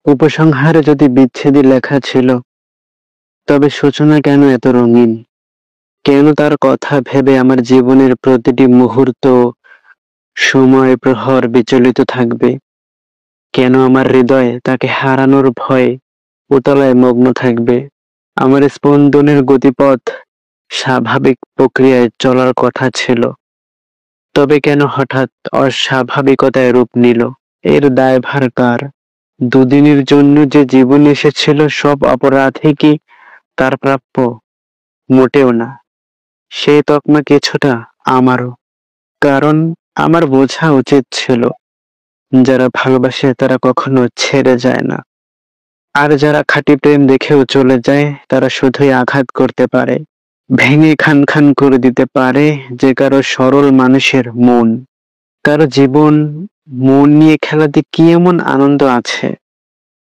উপসংহারে যদি বিচ্ছেদই লেখা ছিল, তবে সূচনা কেন এত রঙিন? কেন তার কথা ভেবে আমার জীবনের প্রতিটি মুহূর্ত, সময়, প্রহর বিচলিত থাকবে? কেন আমার হৃদয় তাকে হারানোর ভয়ে উতলায় মগ্ন থাকবে? আমার স্পন্দনের গতিপথ স্বাভাবিক প্রক্রিয়ায় চলার কথা ছিল, তবে কেন হঠাৎ অস্বাভাবিকতায় রূপ নিল? এর দায়ভার কার? দুদিনের জন্য যে জীবন এসেছিল, সব অপরাধে কি তার প্রাপ্য? মোটেও না। সেই তকমা কিছুটা আমারও, কারণ আমার বোঝা উচিত ছিল, যারা ভালোবাসে তারা কখনো ছেড়ে যায় না, আর যারা খাঁটি প্রেম দেখেও চলে যায় তারা শুধুই আঘাত করতে পারে, ভেঙে খান খান করে দিতে পারে যে কারো সরল মানুষের মন। কারো জীবন, মন নিয়ে খেলাতে কি এমন আনন্দ আছে